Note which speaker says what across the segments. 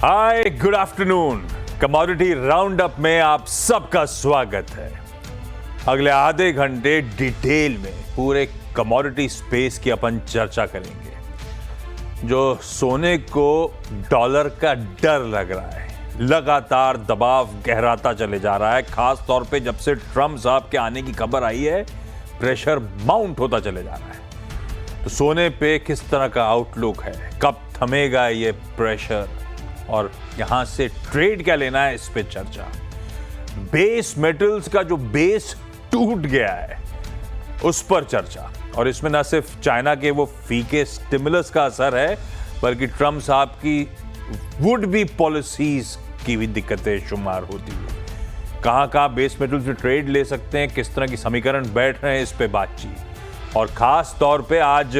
Speaker 1: हाय, good afternoon. Commodity round up में आप सबका स्वागत है। अगले आधे घंटे डिटेल में पूरे कमोडिटी स्पेस की अपन चर्चा करेंगे। जो सोने को डॉलर का डर लग रहा है, लगातार दबाव गहराता चले जा रहा है। खास तौर पे जब से ट्रम्प साहब के आने की खबर आई है, प्रेशर माउंट होता चले जा रहा है। तो सोने पे किस तरह का आउटलुक है, कब थमेगा ये प्रेशर और यहां से ट्रेड क्या लेना है, इस पे चर्चा। बेस मेटल्स का जो बेस टूट गया है उस पर चर्चा। और इसमें न सिर्फ चाइना के वो फीके स्टिमुलस का असर है, बल्कि ट्रम्प साहब की वुड बी पॉलिसीज की भी दिक्कतें शुमार होती है। कहां बेस मेटल्स में ट्रेड ले सकते हैं, किस तरह की समीकरण बैठ रहे हैं, इस पे बातचीत। और खास तौर पे आज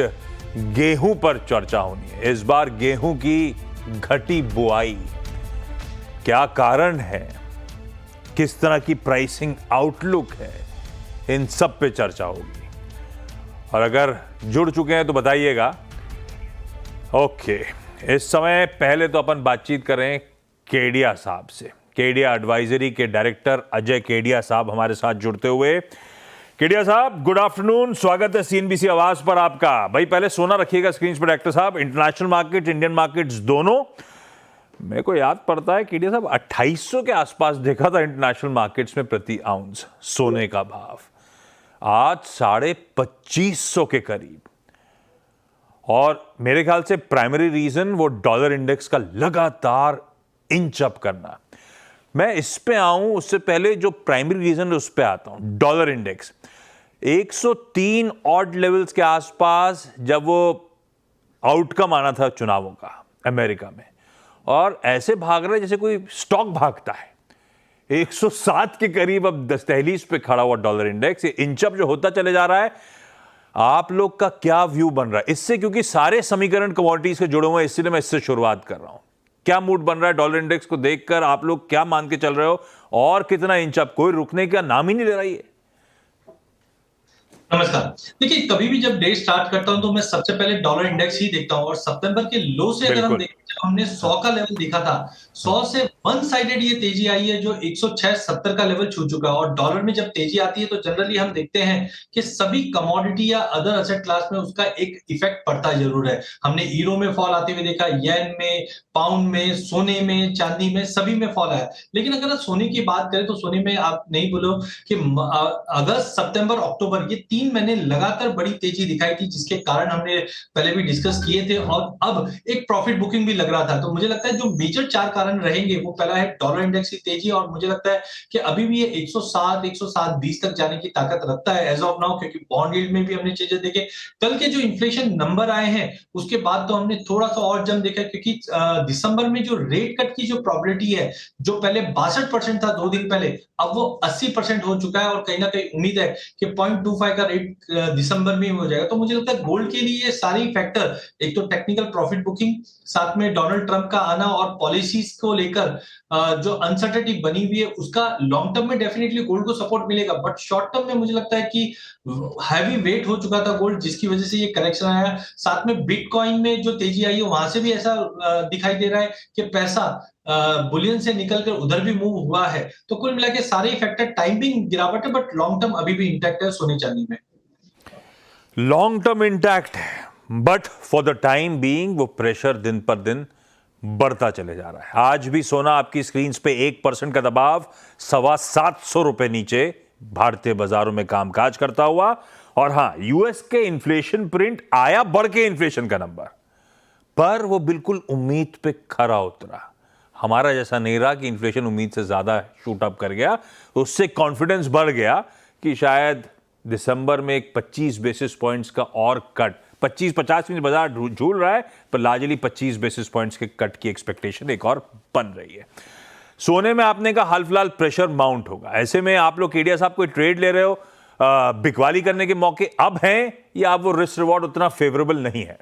Speaker 1: गेहूं पर चर्चा होनी है। इस बार गेहूं की घटी बुआई, क्या कारण है, किस तरह की प्राइसिंग आउटलुक है, इन सब पे चर्चा होगी। और अगर जुड़ चुके हैं तो बताइएगा। ओके, इस समय पहले तो अपन बातचीत करें केडिया साहब से। केडिया एडवाइजरी के डायरेक्टर अजय केडिया साहब हमारे साथ जुड़ते हुए। केडिया साहब, गुड आफ्टरनून, स्वागत है सीएनबीसी आवाज पर आपका। भाई पहले सोना रखिएगा स्क्रीन पर डायरेक्टर साहब। इंटरनेशनल मार्केट, इंडियन मार्केट्स दोनों, मेरे को याद पड़ता है केडिया साहब 2800 के आसपास देखा था इंटरनेशनल मार्केट्स में प्रति आउंस सोने का भाव। आज 2550 के करीब। और मेरे ख्याल से प्राइमरी रीजन वो डॉलर इंडेक्स का लगातार इंच अप करना। मैं इस पे आऊं उससे पहले जो प्राइमरी रीजन है उस पे आता हूं। डॉलर इंडेक्स 103 ऑड लेवल्स के आसपास जब वो आउटकम आना था चुनावों का अमेरिका में, और ऐसे भाग रहे जैसे कोई स्टॉक भागता है। 107 के करीब अब दहलीज पे खड़ा हुआ डॉलर इंडेक्स। ये इंचअप जो होता चले जा रहा है, आप लोग का क्या व्यू बन रहा है इससे? क्योंकि सारे समीकरण कमोडिटीज के जुड़े हुए हैं, इसलिए मैं इससे शुरुआत कर रहा हूं। क्या मूड बन रहा है डॉलर इंडेक्स को देखकर? आप लोग क्या मान के चल रहे हो और कितना इंचअप? कोई रुकने का नाम ही नहीं ले रहा है।
Speaker 2: नमस्कार। देखिए, कभी भी जब डे स्टार्ट करता हूं तो मैं सबसे पहले डॉलर इंडेक्स ही देखता हूं। और सितंबर के लो से अगर हम देखें, जब हमने 100 का लेवल देखा था, 100 से वन साइडेड ये तेजी आई है जो 106.70 का लेवल छू चुका है। और डॉलर में जब तेजी आती है तो जनरली हम देखते हैं कि सभी कमोडिटी या अदर एसेट क्लास में उसका एक इफेक्ट पड़ता जरूर है। हमने यूरो में फॉल आते हुए देखा, येन में, पाउंड में, सोने में, चांदी में, सभी में फॉल आया। लेकिन अगर सोने की बात करें तो सोने में आप नहीं बोलो कि अगस्त, सितंबर, अक्टूबर, ये 3 महीने लगातार बड़ी तेजी दिखाई थी, जिसके कारण हमने पहले भी डिस्कस किए थे। और अब एक प्रॉफिट बुकिंग भी लग रहा था। तो मुझे लगता है जो मेजर 4 कारण रहेंगे, वो पहला है डॉलर इंडेक्स की तेजी। और मुझे लगता है कि अभी भी ये 107, 107.20 तक जाने की ताकत रखता है एज ऑफ नाउ, क्योंकि बॉन्ड यील्ड में भी हमने चीजें देखे। कल के जो इन्फ्लेशन नंबर आए हैं उसके बाद तो हमने थोड़ा सा और जम देखा, क्योंकि दिसंबर में जो रेट कट की जो प्रोबेबिलिटी है, जो पहले 62% था 2 दिन पहले, अब वो 80% हो चुका है। और कहीं ना कहीं उम्मीद है कि 0.25 का रेट दिसंबर में हो जाएगा। तो मुझे लगता है गोल्ड के लिए ये सारी फैक्टर, एक तो टेक्निकल प्रॉफिट बुकिंग, साथ में डोनाल्ड ट्रंप का आना और पॉलिसीज को लेकर जो अनसर्टेनिटी बनी हुई है, उसका लॉन्ग टर्म में डेफिनेटली गोल्ड को सपोर्ट मिलेगा। बट शॉर्ट टर्म में मुझे लगता है कि हैवी वेट हो चुका था गोल्ड, जिसकी वजह से ये करेक्शन आया। साथ में बिटकॉइन में जो तेजी आई है, वहां से भी ऐसा दिखाई दे रहा है कि पैसा बुलियन से निकलकर उधर भी मूव हुआ है। तो कुल मिला के सारे फैक्टर, टाइमिंग गिरावट है, बट लॉन्ग टर्म अभी भी इंटैक्ट है सोने चांदी में।
Speaker 1: लॉन्ग टर्म इंटैक्ट है, but for the time being वो प्रेशर दिन पर दिन बढ़ता चले जा रहा है। आज भी सोना आपकी स्क्रीन पे 1% का दबाव, 725 रुपए नीचे भारतीय बाजारों में कामकाज करता हुआ। और हां, यूएस के इन्फ्लेशन प्रिंट आया बढ़ के इन्फ्लेशन का नंबर, पर वो बिल्कुल उम्मीद पे खरा उतरा। हमारा जैसा नहीं रहा कि इन्फ्लेशन उम्मीद से ज्यादा शूट अप कर गया। उससे कॉन्फिडेंस बढ़ गया कि शायद दिसंबर में एक 25 बेसिस पॉइंट्स का और कट, 25-50 में बाजार झूल रहा है, पर लार्जली 25 बेसिस पॉइंट्स के कट की एक्सपेक्टेशन एक और बन रही है। सोने में आपने कहा हाल फिलहाल प्रेशर माउंट होगा। ऐसे में आप लोग केडिया साहब कोई ट्रेड ले रहे हो, बिकवाली करने के मौके अब हैं, या अब वो रिस्क रिवॉर्ड उतना फेवरेबल नहीं है?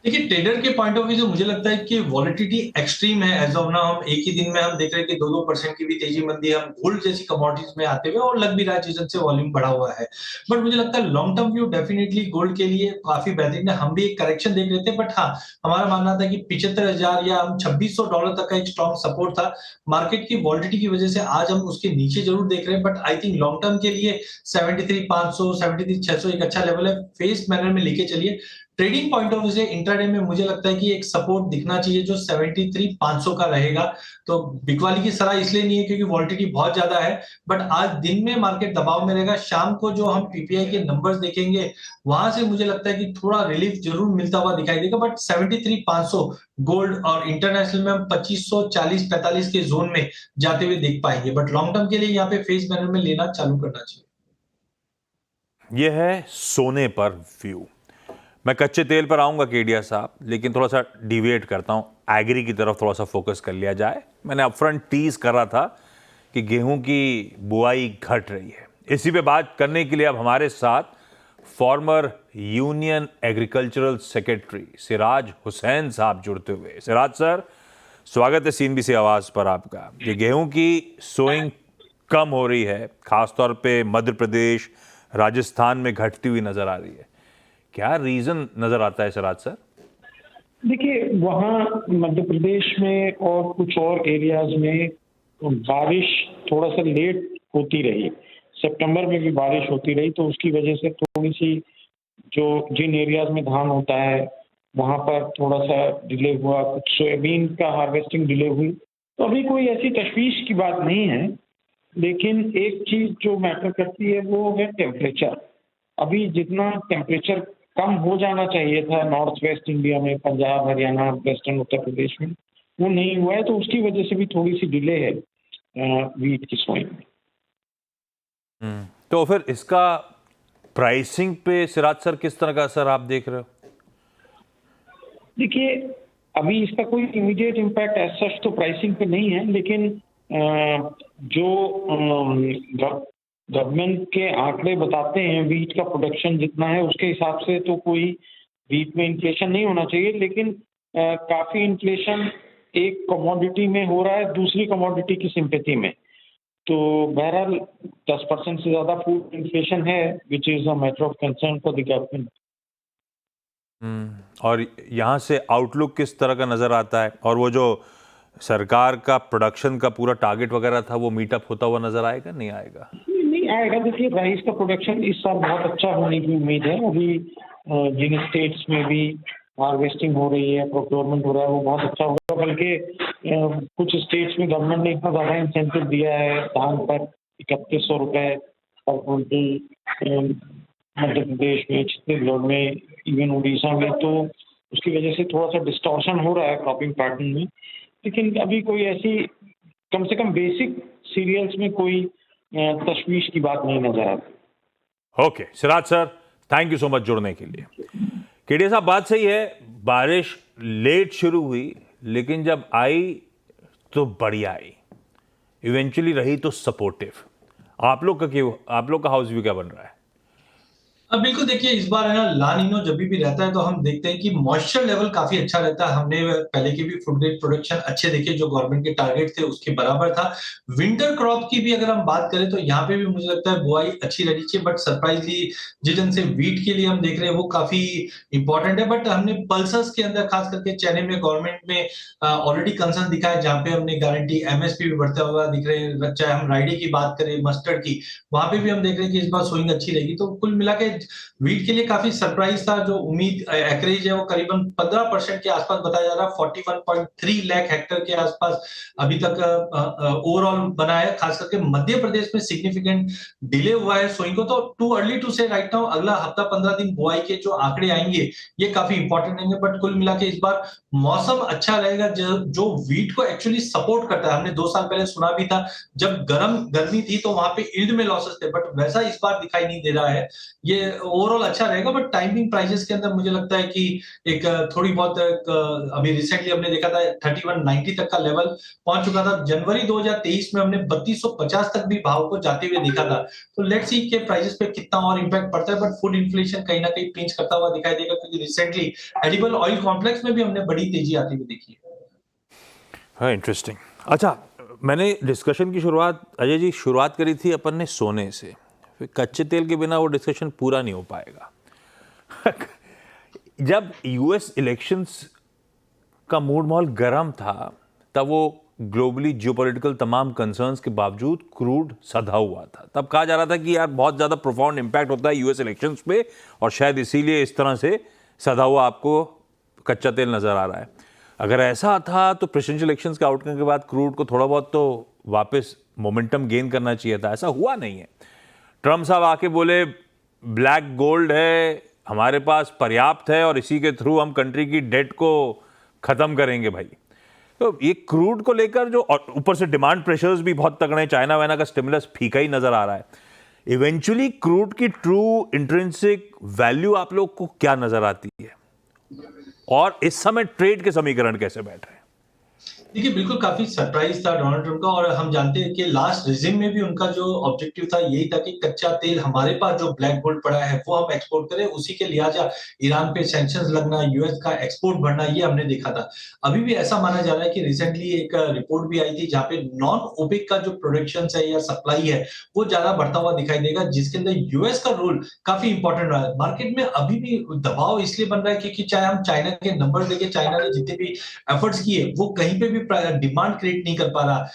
Speaker 2: देखिए, ट्रेडर के पॉइंट ऑफ व्यू से मुझे लगता है कि वॉलेटिलिटी एक्सट्रीम है एज ऑफ नाउ। हम एक ही दिन में हम देख रहे हैं कि 2-2% की भी तेजी मंदी है, हम गोल्ड जैसी कमोडिटीज में आते हुए, और लग भी रहा है जिस से वॉल्यूम बढ़ा हुआ है। बट मुझे लगता है long term view definitely gold के लिए काफी बेहतरीन है। हम भी एक करेक्शन देख रहे थे, बट हाँ, हमारा मानना था कि 75,000 या हम $2,600 तक का एक स्ट्रॉन्ग सपोर्ट था। मार्केट की वॉलेटिलिटी की वजह से आज हम उसके नीचे जरूर देख रहे हैं, but I think long term के लिए 73,500, 73,600 एक अच्छा लेवल है। फेस मैनर में लेके चलिए। ट्रेडिंग पॉइंट ऑफ व्यू से इंट्राडे में मुझे लगता है कि एक सपोर्ट दिखना चाहिए जो 73,500 का रहेगा। तो बिकवाली की सलाह इसलिए नहीं है क्योंकि वॉलेटिलिटी बहुत ज्यादा है, बट आज दिन में मार्केट दबाव में रहेगा। शाम को जो हम पीपीआई के नंबर्स देखेंगे, वहां से मुझे लगता है कि थोड़ा रिलीफ जरूर मिलता हुआ दिखाई देगा, बट 73,500 गोल्ड और इंटरनेशनल में हम 2540-45 के जोन में जाते हुए देख पाएंगे। बट लॉन्ग टर्म के लिए यहाँ पे फेस मैनर में लेना चालू करना चाहिए।
Speaker 1: यह है सोने पर व्यू। मैं कच्चे तेल पर आऊंगा केडिया साहब, लेकिन थोड़ा सा डिविएट करता हूं, एग्री की तरफ थोड़ा सा फोकस कर लिया जाए। मैंने अपफ्रंट टीज कर रहा था कि गेहूं की बुआई घट रही है। इसी पे बात करने के लिए अब हमारे साथ former union agricultural secretary Siraj Hussain साहब जुड़ते हुए। सिराज सर, स्वागत है सीएनबीसी आवाज पर आपका। ये गेहूं की सोइंग कम हो रही है, खासतौर पे मध्य प्रदेश, राजस्थान में घटती हुई नजर आ रही है। क्या रीजन नजर आता है सिराज सर?
Speaker 3: देखिए, वहाँ मध्य प्रदेश में और कुछ और एरियाज में बारिश थोड़ा सा लेट होती रही। सितंबर में भी बारिश होती रही, तो उसकी वजह से थोड़ी सी जो जिन एरियाज में धान होता है वहाँ पर थोड़ा सा डिले हुआ। कुछ सोयाबीन का हार्वेस्टिंग डिले हुई। तो अभी कोई ऐसी तशवीश की बात नहीं है, लेकिन एक चीज जो मैटर करती है वो है टेम्परेचर। अभी जितना टेम्परेचर कम हो जाना चाहिए था नॉर्थ वेस्ट इंडिया में, पंजाब, हरियाणा, वेस्टर्न उत्तर प्रदेश में, वो नहीं हुआ है। तो उसकी वजह से भी थोड़ी सी डिले है वीट की सोइंग में।
Speaker 1: तो फिर इसका प्राइसिंग पे सिराज सर किस तरह का असर आप देख रहे हो?
Speaker 3: देखिए, अभी इसका कोई इमीडिएट इम्पैक्ट एज सच तो प्राइसिंग पे नहीं है, लेकिन जो गवर्नमेंट के आंकड़े बताते हैं वीट का प्रोडक्शन जितना है उसके हिसाब से तो कोई वीट में इन्फ्लेशन नहीं होना चाहिए, लेकिन काफी इन्फ्लेशन एक कमोडिटी में हो रहा है दूसरी कमोडिटी की सिंपैथी में। तो बहरहाल 10% से ज्यादा फूड इन्फ्लेशन है, which is a matter of concern for the government.
Speaker 1: और यहाँ से आउटलुक किस तरह का नजर आता है? और वो जो सरकार का प्रोडक्शन का पूरा टारगेट वगैरह था, वो मीटअप होता हुआ नजर आएगा, नहीं आएगा?
Speaker 3: नहीं आएगा। देखिए, राइस का प्रोडक्शन इस साल बहुत अच्छा होने की उम्मीद है। अभी जिन स्टेट्स में भी हार्वेस्टिंग हो रही है, प्रोक्योरमेंट हो रहा है, वो बहुत अच्छा होगा। बल्कि कुछ स्टेट्स में गवर्नमेंट ने इतना ज़्यादा इंसेंटिव दिया है धान पर, 3100 रुपये पर क्विंटल मध्य प्रदेश में, छत्तीसगढ़ में, इवन उड़ीसा में। तो उसकी वजह से थोड़ा सा डिस्टॉर्शन हो रहा है क्रॉपिंग पैटर्न में, लेकिन अभी कोई ऐसी कम से कम बेसिक सीरियल्स में कोई तशवीश की बात नहीं नजर आती।
Speaker 1: Okay Siraj sir, thank you so much जुड़ने के लिए। केडिया साहब, बात सही है, बारिश लेट शुरू हुई, लेकिन जब आई तो बढ़िया आई, इवेंचुअली रही तो सपोर्टिव। आप लोग का हाउस व्यू क्या बन रहा है?
Speaker 2: अब बिल्कुल देखिए, इस बार है ना, ला नीनो जब भी रहता है तो हम देखते हैं कि मॉइस्चर लेवल काफी अच्छा रहता है। हमने पहले के भी फूड ग्रेड प्रोडक्शन अच्छे देखे, जो गवर्नमेंट के टारगेट थे उसके बराबर था। विंटर क्रॉप की भी अगर हम बात करें तो यहाँ पे भी मुझे लगता है बुआई अच्छी रहनी चाहिए, बट सरप्राइजली जिस ढंग से वीट के लिए हम देख रहे हैं वो काफी इंपॉर्टेंट है। बट हमने पल्सेस के अंदर खास करके चने में गवर्नमेंट में ऑलरेडी कंसर्न दिखा है, जहाँ पे हमने गारंटी एमएसपी भी बढ़ता हुआ दिख रहे हैं। चाहे हम राइडी की बात करें, मस्टर्ड की, वहां पे भी हम देख रहे हैं कि इस बार सोइंग अच्छी रहेगी। तो कुल मिला के वीट के लिए काफी सरप्राइज था। जो उम्मीद एकरेज है वो करीबन 15% के आसपास बताया जा रहा है। 41.3 लाख हेक्टेयर के आसपास अभी तक ओवरऑल बना है। खास करके मध्य प्रदेश में सिग्निफिकेंट डिले हुआ है सोइंग को। तो टू अर्ली टू से राइट नाउ, अगला हफ्ता 15 दिन बुआई के जो आंकड़े आएंगे ये काफी इंपॉर्टेंट होंगे। बट कुल मिला के इस बार मौसम अच्छा रहेगा जो वीट को एक्चुअली सपोर्ट करता है। हमने 2 साल पहले सुना भी था, जब गर्मी थी तो वहां पे यील्ड में लॉसेस थे, बट वैसा इस बार दिखाई नहीं दे रहा है। ये ओवरऑल अच्छा रहेगा, बट टाइमिंग प्राइसेस के अंदर मुझे लगता है कि एक थोड़ी बहुत अभी रिसेंटली हमने देखा था 3190 तक का लेवल पहुंच चुका था। जनवरी 2023 में हमने 3250 तक भी भाव को जाते हुए देखा था। तो लेट्स सी के प्राइसेस पे कितना और इंपैक्ट पड़ता है, बट फूड इन्फ्लेशन कहीं ना कहीं पिंच करता हुआ दिखाई देगा, क्योंकि रिसेंटली एडिबल ऑयल कॉम्प्लेक्स में भी हमने बड़ी तेजी आती हुई देखी है।
Speaker 1: हाँ, इंटरेस्टिंग। अच्छा, मैंने डिस्कशन की शुरुआत, अजय जी, शुरुआत करी थी अपन ने सोने से, फिर कच्चे तेल के बिना वो डिस्कशन पूरा नहीं हो पाएगा। जब यूएस इलेक्शंस का मूड माहौल गर्म था, तब वो ग्लोबली जियोपॉलिटिकल तमाम कंसर्न्स के बावजूद क्रूड सधा हुआ था। तब कहा जा रहा था कि यार बहुत ज़्यादा प्रोफाउंड इम्पैक्ट होता है यूएस इलेक्शंस पे, और शायद इसीलिए इस तरह से सधा हुआ आपको कच्चा तेल नज़र आ रहा है। अगर ऐसा था तो प्रेसिडेंशियल इलेक्शंस के आउटकम के बाद क्रूड को थोड़ा बहुत तो वापस मोमेंटम गेन करना चाहिए था। ऐसा हुआ नहीं है। ट्रम्प साहब आके बोले ब्लैक गोल्ड है हमारे पास, पर्याप्त है, और इसी के थ्रू हम कंट्री की डेट को खत्म करेंगे भाई। तो ये क्रूड को लेकर जो, और ऊपर से डिमांड प्रेशर्स भी बहुत तगड़े हैं, चाइना वाइना का स्टिमुलस फीका ही नजर आ रहा है। इवेंचुअली क्रूड की ट्रू इंट्रिंसिक वैल्यू आप लोग को क्या नजर आती है, और इस समय ट्रेड के समीकरण कैसे बैठ रहे हैं?
Speaker 2: देखिए, बिल्कुल काफी सरप्राइज था डोनाल्ड ट्रम्प का, और हम जानते हैं कि लास्ट रिजिम में भी उनका जो ऑब्जेक्टिव था यही था कि कच्चा तेल हमारे पास जो ब्लैक गोल्ड पड़ा है वो हम एक्सपोर्ट करें, उसी के लिहाजा ईरान पे सैंक्शंस लगना, यूएस का एक्सपोर्ट बढ़ना, ये हमने देखा था। अभी भी ऐसा माना जा रहा है कि रिसेंटली एक रिपोर्ट भी आई थी जहां पे नॉन ओपेक का जो प्रोडक्शन है या सप्लाई है वो ज्यादा बढ़ता हुआ दिखाई देगा, जिसके अंदर यूएस का रोल काफी इंपॉर्टेंट रहा है। मार्केट में अभी भी दबाव इसलिए बन रहा है क्योंकि चाहे हम चाइना के नंबर देखें, चाइना ने जितने भी एफर्ट्स किए वो कहीं पे भी डिमांड क्रिएट नहीं कर पा रहा।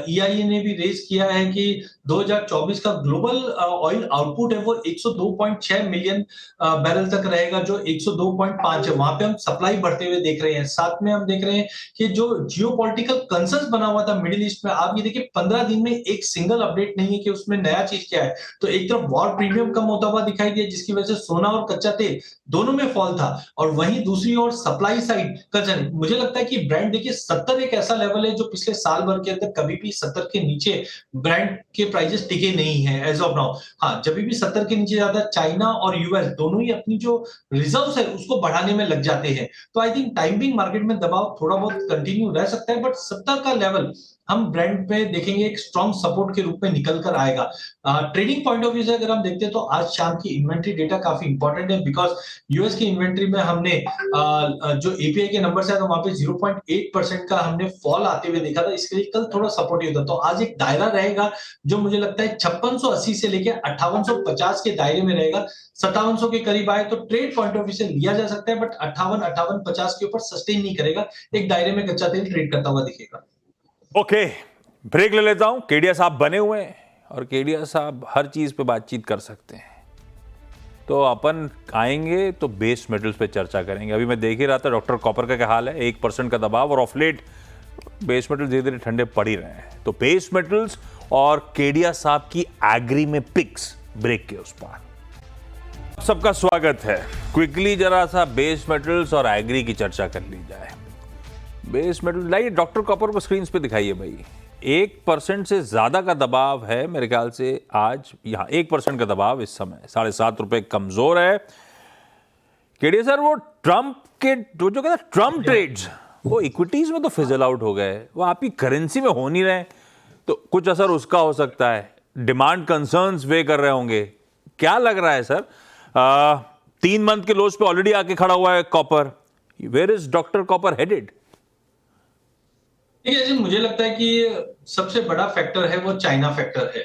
Speaker 2: ईआईए ने भी रेज किया है कि 2024 का ग्लोबल ऑयल आउटपुट है वो 102.6 मिलियन बैरल तक रहेगा, जो 102.5 है। वहां पे हम सप्लाई बढ़ते हुए देख रहे हैं। साथ में हम देख रहे हैं कि जो जियोपॉलिटिकल कंसर्न्स बना हुआ था मिडिल ईस्ट में, आप ये देखिए 15 दिन में एक सिंगल अपडेट नहीं है कि उसमें नया चीज क्या है। तो एक तरफ वॉर प्रीमियम कम होता हुआ दिखाई दिया, जिसकी वजह से सोना और कच्चा तेल दोनों में फॉल था, और वहीं दूसरी ओर सप्लाई साइड का मुझे लगता है कि ब्रांड देखिए 70 एक ऐसा लेवल है जो पिछले साल भर के अंदर कभी भी 70 के नीचे ब्रांड के प्राइसेस टिके नहीं है एज ऑफ नाउ। हाँ, जब भी 70 के नीचे जाता है, चाइना और यूएस दोनों ही अपनी जो रिजर्व्स है उसको बढ़ाने में लग जाते हैं। तो आई थिंक टाइमिंग मार्केट में दबाव थोड़ा बहुत कंटिन्यू रह सकता है, बट 70 का लेवल हम ब्रांड पे देखेंगे एक स्ट्रॉन्ग सपोर्ट के रूप में निकल कर आएगा। ट्रेडिंग पॉइंट ऑफ व्यू से अगर हम देखते हैं तो आज शाम की इन्वेंट्री डेटा काफी इंपॉर्टेंट है, बिकॉज यूएस की इन्वेंट्री में हमने जो एपीआई के नंबर है तो वहां पे 0.8% का हमने फॉल आते हुए देखा था। इसके लिए कल थोड़ा सपोर्टिव था। तो आज एक दायरा रहेगा जो मुझे लगता है 5680 से लेकर 5850 के दायरे में रहेगा। 5700 के करीब आए तो ट्रेड पॉइंट ऑफ व्यू से लिया जा सकता है, बट 58-58-50 के ऊपर सस्टेन नहीं करेगा। एक दायरे में कच्चा तेल ट्रेड करता हुआ दिखेगा।
Speaker 1: ओके, ब्रेक ले लेता हूं। केडिया साहब बने हुए हैं, और केडिया साहब हर चीज पे बातचीत कर सकते हैं। तो अपन आएंगे तो बेस मेटल्स पे चर्चा करेंगे। अभी मैं देख ही रहा था डॉक्टर कॉपर का क्या हाल है, 1% का दबाव, और ऑफ लेट बेस मेटल्स धीरे धीरे ठंडे पड़ ही रहे हैं। तो बेस मेटल्स और केडिया साहब की एग्री में पिक्स, ब्रेक के उस पार। सबका स्वागत है। क्विकली जरा सा बेस मेटल्स और एग्री की चर्चा कर ली जाए। बेस मेटल लाइए, डॉक्टर कॉपर को स्क्रीन पे दिखाइए भाई। 1% से ज्यादा का दबाव है मेरे ख्याल से आज यहां। 1% का दबाव इस समय ₹7.5 कमजोर है। केडिया सर, वो ट्रंप के जो कहते ट्रंप ट्रेड्स, वो इक्विटीज में तो फिजल आउट हो गए, वो आपकी करेंसी में हो नहीं रहे, तो कुछ असर उसका हो सकता है। डिमांड कंसर्न्स वे कर रहे होंगे, क्या लग रहा है सर? 3 मंथ के लोज पे ऑलरेडी आके खड़ा हुआ है copper. Where is doctor copper headed?
Speaker 2: देखिए जी, मुझे लगता है कि सबसे बड़ा फैक्टर है वो चाइना फैक्टर है।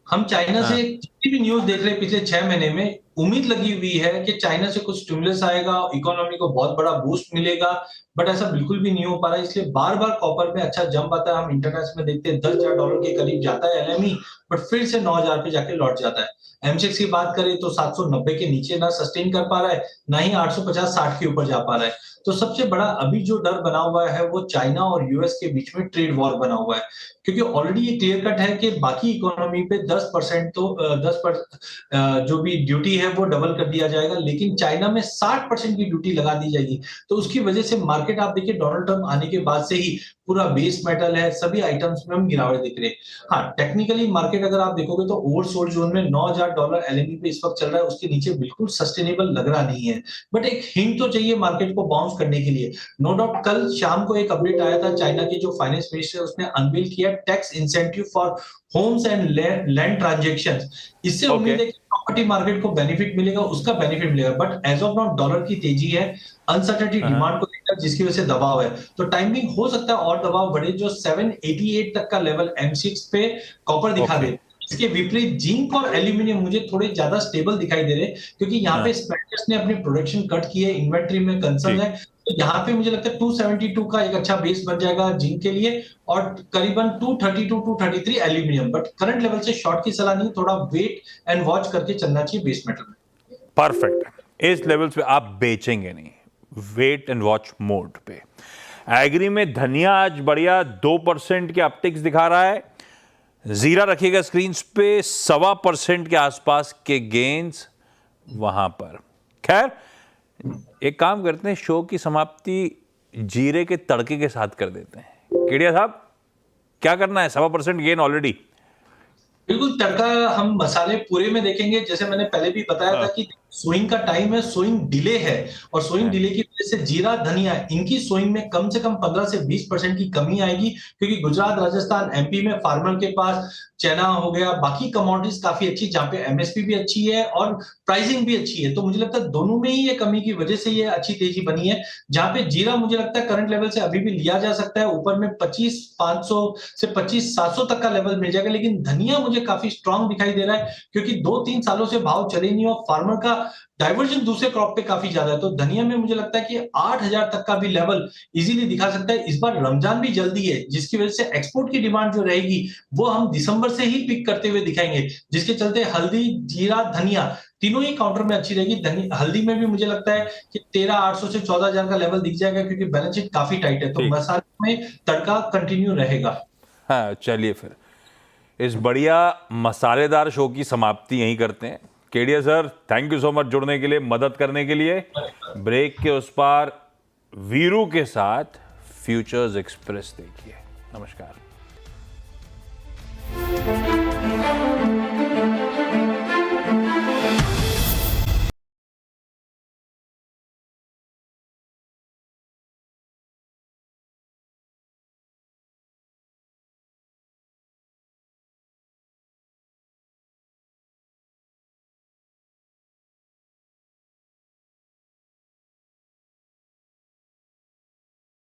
Speaker 2: हम चाइना से जितनी भी न्यूज देख रहे हैं पिछले 6 महीने में, उम्मीद लगी हुई है कि चाइना से कुछ स्टिमुलस आएगा, इकोनॉमी को बहुत बड़ा बूस्ट मिलेगा, बट ऐसा बिल्कुल भी नहीं हो पा रहा है। इसलिए बार बार कॉपर में अच्छा जंप आता है। हम इंटरनेशनल में देखते हैं $10,000 के करीब जाता है एलएमई, बट फिर से 9,000 पे जाके लौट जाता है। एमसेक्स की बात करें तो 790 के नीचे ना सस्टेन कर पा रहा है, ना ही 850-60 के ऊपर जा पा रहा है। तो सबसे बड़ा अभी जो डर बना हुआ है वो चाइना और यूएस के बीच में ट्रेड वॉर बना हुआ है, क्योंकि ऑलरेडी ये क्लियर कट है कि बाकी इकोनॉमी पे 10% तो 10% जो भी ड्यूटी है है वो डबल कर दिया जाएगा, लेकिन चाइना में 60% की ड्यूटी लगा दी जाएगी। तो उसकी वजह से मार्केट आप देखिए डोनाल्ड ट्रम्प आने के बाद से ही पूरा बेस मेटल है, सभी आइटम्स में हम गिरावट दिख रहे हैं। हाँ, टेक्निकली मार्केट अगर आप देखोगे तो ओवरसोल्ड जोन में $9,000 एलएमई पे इस वक्त चल रहा है, उसके नीचे बिल्कुल सस्टेनेबल लग रहा नहीं है। बट एक हिंट तो चाहिए मार्केट को बाउंस करने के लिए। नो डाउट कल शाम को एक अपडेट आया था, चाइना के जो फाइनेंस मिनिस्टर उसने अनवील किया tax incentive for homes and land transactions. इससे उम्मीद है कि प्रॉपर्टी मार्केट को बेनिफिट मिलेगा, उसका बेनिफिट मिलेगा। But as of now dollar की तेजी है, अनसर्टेनिटी डिमांड को लेकर, जिसकी वजह से दबाव है। तो टाइमिंग हो सकता है और दबाव बढ़े, जो 788 तक का लेवल M6 पे कॉपर दिखा दे। इसके विपरीत जिंक और एल्यूमिनियम मुझे थोड़े ज्यादा स्टेबल दिखाई दे रहे हैं, क्योंकि यहाँ पे स्पेक्टर्स ने अपनी प्रोडक्शन कट की है, इन्वेंट्री में कंसर्न है। तो यहाँ पे मुझे लगता है 272 का एक अच्छा बेस बन जाएगा जिंक के लिए, और करीबन 232 233 एल्यूमिनियम। बट करंट लेवल से शॉर्ट की सलाह नहीं, थोड़ा वेट एंड वॉच करके चलना चाहिए बेस मेटल में।
Speaker 1: परफेक्ट। इस लेवल्स पे आप बेचेंगे नहीं, वेट एंड वॉच मोड पे। एग्री में धनिया आज बढ़िया 2% के अपटिक्स दिखा रहा है। जीरा रखिएगा स्क्रीन पे 1.25% के आसपास के गेन्स वहां पर। खैर, एक काम करते हैं, शो की समाप्ति जीरे के तड़के के साथ कर देते हैं। केडिया साहब, क्या करना है? 1.25% गेन ऑलरेडी।
Speaker 2: बिल्कुल, तड़का हम मसाले पूरे में देखेंगे। जैसे मैंने पहले भी बताया था कि सोइंग का टाइम है, सोइंग डिले है, और सोइंग डिले की वजह से जीरा धनिया इनकी सोइंग में कम से कम 15 से 20% की कमी आएगी, क्योंकि गुजरात, राजस्थान, एमपी में फार्मर के पास चना हो गया, बाकी कमोडिटीज काफी अच्छी, जहां पे एमएसपी भी अच्छी है और प्राइसिंग भी अच्छी है। तो मुझे लगता है दोनों में ही ये कमी की वजह से ये अच्छी तेजी बनी है। जहां पे जीरा मुझे लगता है करंट लेवल से अभी भी लिया जा सकता है, ऊपर में 25,500 से 25,700 तक का लेवल मिल जाएगा। लेकिन धनिया मुझे काफी स्ट्रांग दिखाई दे रहा है, क्योंकि 2-3 सालों से भाव चले नहीं और फार्मर का डाइवर्जन दूसरे क्रॉप पे काफी ज्यादा है। तो धनिया में मुझे लगता है कि 8,000 तक का भी लेवल इजीली दिखा सकता है। इस बार रमजान भी जल्दी है, जिसकी वजह से एक्सपोर्ट की डिमांड जो रहेगी वो हम दिसंबर से ही पिक करते हुए दिखाएंगे, जिसके चलते हल्दी, जीरा, धनिया तीनों ही काउंटर में अच्छी रहेगी। हल्दी में भी मुझे लगता है कि 13,800 से 14,000 का लेवल दिख जाएगा, क्योंकि बैलेंस शीट काफी टाइट है। तो मसाले में तड़का कंटिन्यू रहेगा।
Speaker 1: हाँ, चलिए फिर इस बढ़िया मसालेदार शो की समाप्ति यहीं करते हैं। Kedia sir, thank you so much जुड़ने के लिए, मदद करने के लिए। ब्रेक के उस पार वीरू के साथ फ्यूचर्स एक्सप्रेस देखिए। नमस्कार।